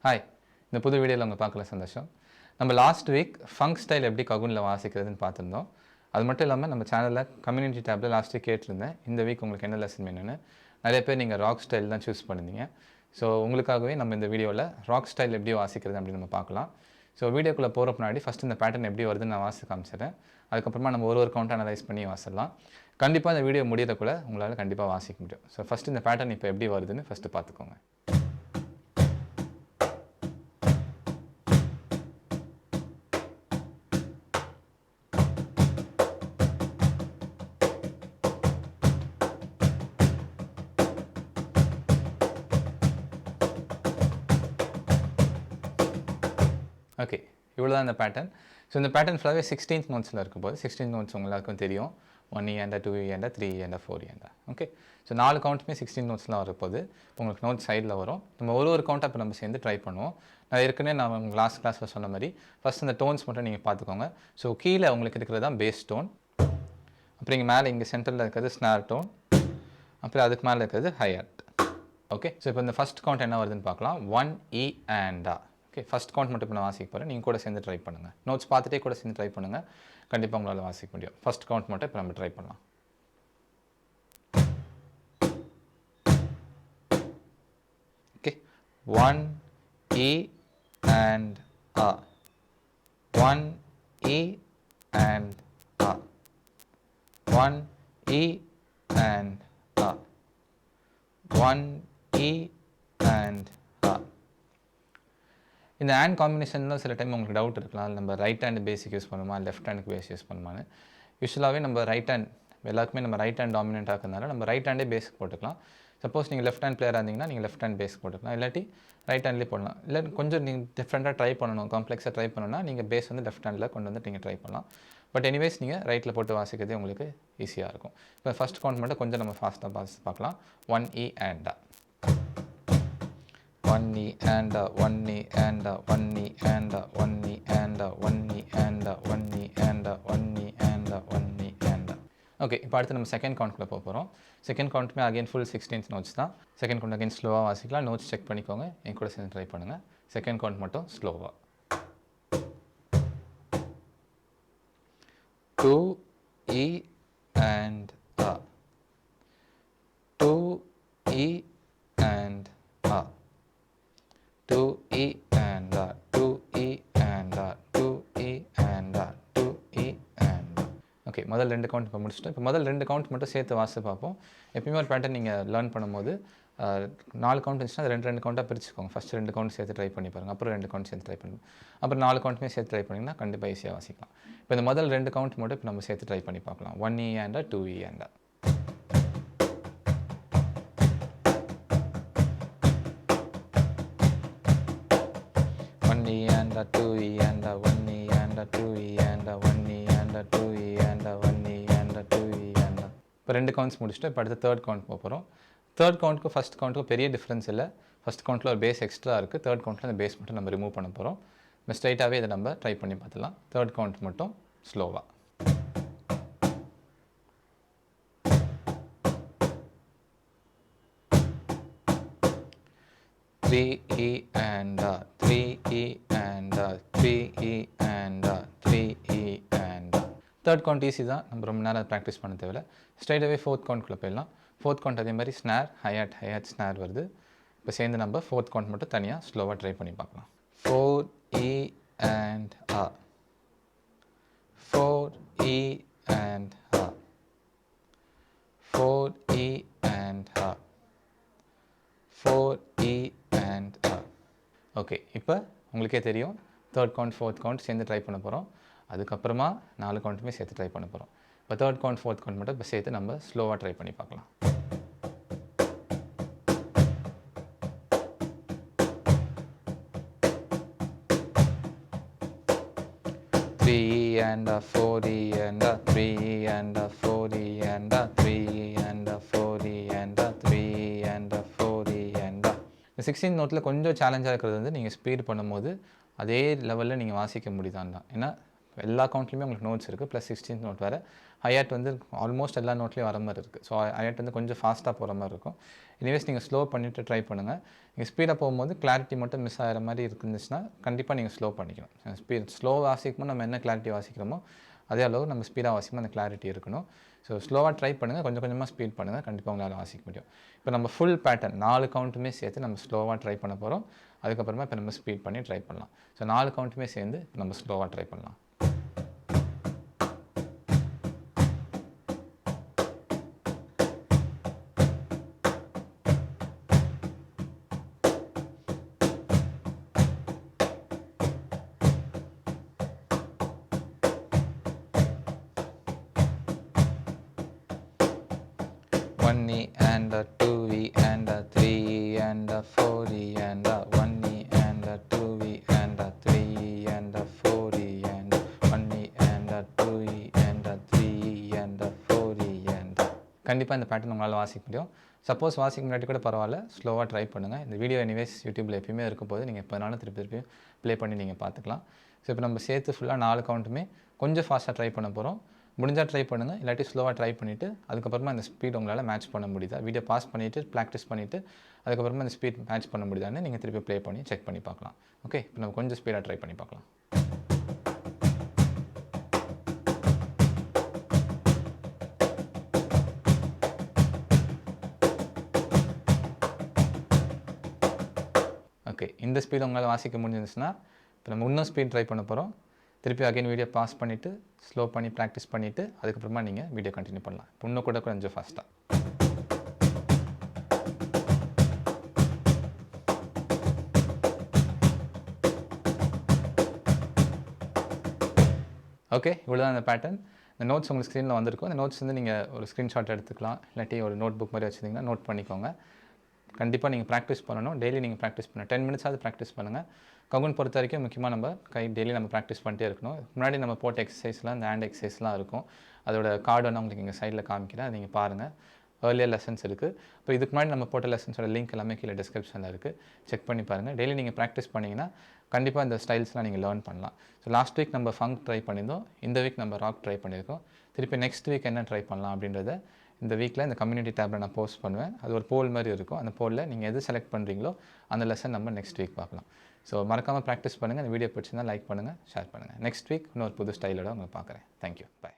Hi, இந்த புது வீடியோவில் உங்களை பார்க்கல சந்தோஷம். நம்ம லாஸ்ட் வீக் ஃபங்க் ஸ்டைல் எப்படி ககுனில் வாசிக்கிறதுன்னு பார்த்துருந்தோம். அது மட்டும் இல்லாமல் நம்ம சேனலில் கம்யூனிட்டி டேப்பில் லாஸ்ட் வீக் கேட்டிருந்தேன், இந்த வீக் உங்களுக்கு என்ன லெசன் வேணும்னு. நிறைய பேர் நீங்கள் ராக் ஸ்டைல் தான் சூஸ் பண்ணியிருந்தீங்க. ஸோ உங்களுக்காகவே நம்ம இந்த வீடியோவில் ராக் ஸ்டைல் எப்படி வாசிக்கிறது அப்படின்னு நம்ம பார்க்கலாம். ஸோ வீடியோக்குள்ளே போகிற முன்னாடி ஃபஸ்ட் இந்த பேட்டர்ன் எப்படி வருதுன்னு நான் வாசி காமிச்சிடுறேன். அதுக்கப்புறமா நம்ம ஒரு கவுண்ட் அனலைஸ் பண்ணி வாசிடலாம். கண்டிப்பாக இந்த வீடியோ முடியறதுக்குள்ள உங்களால் கண்டிப்பாக வாசிக்க முடியும். ஸோ ஃபஸ்ட்டு இந்த பேட்டர்ன் இப்போ எப்படி வருதுன்னு ஃபஸ்ட்டு பார்த்துக்கோங்க. ஓகே, இவ்வளோ தான் இந்த பேட்டர்ன். ஸோ இந்த பேட்டர்ன் ஃபுல்லாகவே 16th நோட்ஸில் இருக்கும் போது 16th நோட்ஸ் உங்களுக்கும் தெரியும். 1 E and 2 E and 3 E and 4 E and okay. So 4 கவுண்ட்டுமே 16 நோட்ஸ்லாம் வரப்போது உங்களுக்கு நோட் சைடில் வரும். நம்ம ஒரு கவுண்ட்டாக இப்போ நம்ம சேர்ந்து ட்ரை பண்ணுவோம். நான் ஏற்கனவே நான் கிளாஸில் சொன்ன மாதிரி ஃபஸ்ட் இந்த டோன்ஸ் மட்டும் நீங்கள் பார்த்துக்கோங்க. ஸோ கீழே உங்களுக்கு இருக்கிறது தான் பேஸ் டோன், அப்புறம் இங்கே மேலே இங்கே சென்டரில் இருக்கிறது ஸ்னார் டோன், அப்புறம் அதுக்கு மேலே இருக்கிறது ஹையட். ஓகே, ஸோ இப்போ இந்த ஃபஸ்ட் கவுண்ட் என்ன வருதுன்னு பார்க்கலாம். 1 E and okay. First count மட்டும் இப்போ நான் வாசிக்க போகிறேன். நீங்கள் கூட சேர்ந்து ட்ரை பண்ணுங்கள். நோட்ஸ் பார்த்துட்டே கூட சேர்ந்து ட்ரை பண்ணுங்கள். கண்டிப்பாக உங்களால் வாசிக்க முடியும். ஃபஸ்ட் கவுண்ட் மட்டும் இப்போ நம்ம ட்ரை பண்ணலாம். Okay, 1 E and A, 1 E and A, 1 E and A, 1 E and A. இந்த ஹேண்ட் காம்பினேஷனில் சில டைம் உங்களுக்கு டவுட் இருக்கலாம், நம்ம ரைட் ஹேண்ட் பேசிக் யூஸ் பண்ணுமா லெஃப்ட் ஹேண்டுக்கு பேஸ் யூஸ் பண்ணுமான்னு. யூஸ்வலாகவே நம்ம ரைட் ஹேண்ட் எல்லாருக்குமே நம்ம ரைட் ஹேண்ட் டாமினெண்ட்டாக இருக்கிறதுனால நம்ம ரைட் ஹேண்டே பேசிக் போட்டுக்கலாம். சப்போஸ் நீங்கள் லெஃப்ட் ஹேண்ட் பிளேயராக இருந்தீங்கன்னா நீங்கள் லெஃப்ட் ஹேண்ட் பேசிக் போட்டுக்கலாம், இல்லாட்டி ரைட் ஹேண்ட்லேயே போடலாம். இல்லை கொஞ்சம் நீங்கள் டிஃப்ரெண்ட்டாக ட்ரை பண்ணணும், காம்ப்ளெக்ஸாக ட்ரை பண்ணணும்னா நீங்கள் பேஸ் வந்து லெஃப்ட் ஹேண்டில் கொண்டு வந்து நீங்கள் ட்ரை பண்ணலாம். பட் எனிவேஸ் நீங்கள் ரைட்டில் போட்டு வாசிக்கிறதே உங்களுக்கு ஈஸியாக இருக்கும். இப்போ ஃபஸ்ட் கவுண்ட் மட்டும் கொஞ்சம் நம்ம ஃபாஸ்ட்டாக பார்க்கலாம். 1 E and 1 E and 1 E and 1 E and 1 E and 1 E and 1 E and 1 E and 1 E and okay. இப்போ அடுத்து நம்ம செகண்ட் கவுண்ட்குள்ளே போக போகிறோம். செகண்ட் கவுண்ட்டுமே அகைன் ஃபுல் 16th நோட்ஸ் தான். செகண்ட் கவுண்ட் அகைன் ஸ்லோவாக வாசிக்கலாம். நோட்ஸ் செக் பண்ணிக்கோங்க, என் கூட சேர்ந்து ட்ரை பண்ணுங்கள். செகண்ட் கவுண்ட் மட்டும் ஸ்லோவாக. 2 E and 2 E and 2 E and 2 E and 2 E and 2 E and okay. முதல் 2 கவுண்ட் இப்போ முடிச்சுட்டு இப்போ முதல் 2 கவுண்ட் மட்டும் சேர்த்து வாசி பார்ப்போம். எப்பயுமே ஒரு பேட்டர்ன் நீங்கள் லேர்ன் பண்ணும்போது 4 கவுண்ட் இருந்துச்சுன்னா அது 2 கவுண்ட்டாக பிரிச்சுக்கோங்க. ஃபஸ்ட்டு 2 கவுண்ட் சேர்த்து ட்ரை பண்ணி பாருங்கள், அப்புறம் 2 கவுண்ட் சேர்த்து ட்ரை பண்ணுங்கள், அப்புறம் 4 கவுண்ட்டுமே சேர்த்து ட்ரை பண்ணிங்கன்னா கண்டிப்பாக ஈஸியாக வாசிக்கலாம். இப்போ இந்த முதல் 2 கவுண்ட் மட்டும் இப்போ நம்ம சேர்த்து ட்ரை பண்ணி பார்க்கலாம். 1 E and 2 E and 1 E and 2 E and 1 E and 2 E and 1 E and 2 E and 1 E and 2 E and இப்போ 2 கவுண்ட்ஸ் முடிச்சுட்டு இப்போ அடுத்து தேர்ட் கவுண்ட் போக போகிறோம். தேர்ட் கவுண்ட்டுக்கும் ஃபஸ்ட் கவுண்ட்டுக்கும் பெரிய டிஃப்ரென்ஸ் இல்லை. ஃபஸ்ட் கவுண்ட்டில் ஒரு பேஸ் எக்ஸ்ட்ரா இருக்குது. தேர்ட் கவுண்ட்டில் அந்த பேஸ் மட்டும் நம்ம ரிமூவ் பண்ண போகிறோம். நம்ம ஸ்ட்ரைட்டாகவே இதை நம்ம ட்ரை பண்ணி பார்த்துலாம். தேர்ட் கவுண்ட் மட்டும் ஸ்லோவாக. 3 E and 3 E and 3 E and 3 E and third count easy தான், நம்ம ரொம்ப நேரம் ப்ராக்டிஸ் பண்ண தேவையில்லை. ஸ்ட்ரைட்டாகவே ஃபோர்த் கவுண்ட்குள்ளே போயிடலாம். ஃபோர்த் கவுண்ட் அதே மாதிரி ஸ்னார் ஹையட் ஸ்னார் வருது. இப்போ சேர்ந்து நம்ம ஃபோர்த் கவுண்ட் மட்டும் தனியாக ஸ்லோவாக ட்ரை பண்ணி பார்க்கலாம். 4 E and 4 E and 4 E and 4 E and okay. இப்போ உங்களுக்கே தெரியும் தேர்ட் கவுண்ட் ஃபோர்த் கவுண்ட் சேர்ந்து ட்ரை பண்ண போகிறோம். அதுக்கப்புறமா 4 கவுண்ட்டுமே சேர்த்து ட்ரை பண்ண போகிறோம். இப்போ தேர்ட் கவுண்ட் ஃபோர்த் கவுண்ட் மட்டும் இப்போ சேர்த்து நம்ம ஸ்லோவாக ட்ரை பண்ணி பார்க்கலாம். 3 E and 4 E and 3 E and 4 E and 3 E and 4 E and 3 E and 4 E and இந்த 16 நோட்டில் கொஞ்சம் சேலஞ்சாக இருக்கிறது வந்து நீங்கள் ஸ்பீட் பண்ணும்போது அதே லெவலில் நீங்கள் வாசிக்க முடியுதான் தான். ஏன்னா எல்லா கவுண்ட்லையுமே உங்களுக்கு நோட்ஸ் இருக்குது, ப்ளஸ் 16th நோட் வேறு. ஹையாட் வந்து ஆல்மோஸ்ட் எல்லா நோட்லேயும் வர மாதிரி இருக்குது. ஸோ ஹையாட் வந்து கொஞ்சம் ஃபாஸ்ட்டாக போகிற மாதிரி இருக்கும். எனிவேஸ் நீங்கள் ஸ்லோ பண்ணிவிட்டு ட்ரை பண்ணுங்கள். நீங்கள் ஸ்பீடாக போகும்போது கிளாரிட்டி மட்டும் மிஸ் ஆகிற மாதிரி இருந்துச்சுன்னா கண்டிப்பாக நீங்கள் ஸ்லோ பண்ணிக்கணும். ஸ்லோ வாசிக்கும்போது நம்ம என்ன கிளாரிட்டி வாசிக்கிறோமோ அதே அளவு நம்ம ஸ்பீடாக வாசிக்கும்போது அந்த கிளாரிட்டி இருக்கணும். ஸோ ஸ்லோவாக ட்ரை பண்ணுங்கள், கொஞ்சம் கொஞ்சமாக ஸ்பீட் பண்ணுங்கள், கண்டிப்பாக உங்களால் வாசிக்க முடியும். இப்போ நம்ம ஃபுல் பேட்டர்ன் 4 கவுண்ட்டுமே சேர்த்து நம்ம ஸ்லோவாக ட்ரை பண்ண போகிறோம். அதுக்கப்புறமா இப்போ நம்ம ஸ்பீட் பண்ணி ட்ரை பண்ணலாம். ஸோ 4 கவுண்ட்டுமே சேர்ந்து இப்போ நம்ம ஸ்லோவாக ட்ரை பண்ணலாம். One E and a 2 E and a 3 E and a 4 E and a 1 E and a 2 E and a 3 E and a 4 E and a 1 E and a 2 E and a 3 E and a 4 E and a கண்டிப்பாக இந்த pattern உங்களால் வாசிக்க முடியும். Suppose வாசிக்க முன்னாடி கூட பரவாயில்ல, ஸ்லோவாக ட்ரை பண்ணுங்கள். இந்த வீடியோ எனிவேஸ் யூடியூப்பில் எப்பயுமே இருக்கும் போது நீங்கள் எப்போனாலும் திருப்பி ப்ளே பண்ணி நீங்கள் பார்த்துக்கலாம். ஸோ இப்போ நம்ம சேர்த்து ஃபுல்லாக 4 கவுண்ட்டுமே கொஞ்சம் ஃபாஸ்ட்டாக ட்ரை பண்ண போகிறோம். முடிஞ்சால் ட்ரை பண்ணுங்கள், இல்லாட்டி ஸ்லோவாக ட்ரை பண்ணிவிட்டு அதுக்கப்புறமா அந்த ஸ்பீட் உங்களால் மேட்ச் பண்ண முடியுதா, வீடியோ பாஸ் பண்ணிவிட்டு ப்ராக்டிஸ் பண்ணிவிட்டு அதுக்கப்புறமா அந்த ஸ்பீட் மேட்ச் பண்ண முடியுதான்னு நீங்கள் திருப்பி ப்ளே பண்ணி செக் பண்ணி பார்க்கலாம். ஓகே, இப்போ நம்ம கொஞ்சம் ஸ்பீடாக ட்ரை பண்ணி பார்க்கலாம். ஓகே, இந்த ஸ்பீடு உங்களால் வாசிக்க முடிஞ்சிருந்துச்சுன்னா இப்போ நம்ம இன்னும் ஸ்பீட் ட்ரை பண்ண போகிறோம். திருப்பி அகைன் வீடியோ பாஸ் பண்ணிவிட்டு ஸ்லோ பண்ணி ப்ராக்டிஸ் பண்ணிவிட்டு அதுக்கப்புறமா நீங்கள் வீடியோ கண்டினியூ பண்ணலாம். இன்னும் கூட கொஞ்சம் ஃபாஸ்ட்டாக. ஓகே, இவ்வளோ தான் அந்த பேட்டர்ன். இந்த நோட்ஸ் உங்களுக்கு ஸ்க்ரீனில் வந்திருக்கும். இந்த நோட்ஸ் வந்து நீங்கள் ஒரு ஸ்க்ரீன்ஷாட் எடுத்துக்கலாம், இல்லாட்டி ஒரு நோட் புக் மாதிரி வச்சுருந்தீங்கன்னா நோட் பண்ணிக்கோங்க. கண்டிப்பாக நீங்கள் ப்ராக்டிஸ் பண்ணணும். டெய்லி நீங்கள் ப்ராக்டிஸ் பண்ணணும். 10 மினிட்ஸாவது ப்ராக்டிஸ் பண்ணுங்கள். கவுன் பொறுத்த வரைக்கும் முக்கியமாக நம்ம டெய்லி நம்ம ப்ராக்டிஸ் பண்ணிட்டே இருக்கணும். முன்னாடி நம்ம போட்ட எக்ஸசைஸ்லாம் இந்த ஹேண்ட் எக்ஸசைஸ்லாம் இருக்கும். அதோட கார்டு வந்து உங்களுக்கு இங்கே சைடில் காமிக்கிறேன், அதை நீங்கள் பாருங்கள். ஏர்லியர் லெசன்ஸ் இருக்குது. இப்போ இதுக்கு முன்னாடி நம்ம போட்ட லெசன்ஸோட லிங்க் எல்லாமே கீழே டிஸ்கிரிப்ஷனில் இருக்குது, செக் பண்ணி பாருங்கள். டெய்லி நீங்கள் ப்ராக்டிஸ் பண்ணிங்கன்னா கண்டிப்பாக இந்த ஸ்டைல்ஸ்லாம் நீங்கள் லேர்ன் பண்ணலாம். ஸோ லாஸ்ட் வீக் நம்ம ஃபங்க் ட்ரை பண்ணியிருந்தோம், இந்த வீக் நம்ம ராக் ட்ரை பண்ணியிருக்கோம். திருப்பி நெக்ஸ்ட் வீக் என்ன ட்ரை பண்ணலாம் அப்படின்றத இந்த வீக்கில் இந்த கம்யூனிட்டி டேப்பில் நான் போஸ்ட் பண்ணுவேன். அது ஒரு போல் மாதிரி இருக்கும். அந்த போலில் நீங்கள் எது செலக்ட் பண்ணுறீங்களோ அந்த லெசன் நம்ம நெக்ஸ்ட் வீக் பார்க்கலாம். ஸோ மறக்காமல் ப்ராக்டிஸ் பண்ணுங்கள். இந்த வீடியோ பிடிச்சிருந்தால் லைக் பண்ணுங்கள், ஷேர் பண்ணுங்கள். நெக்ஸ்ட் வீக் இன்னொரு புது ஸ்டைலோட உங்களை பார்க்குறேன். Thank you, by.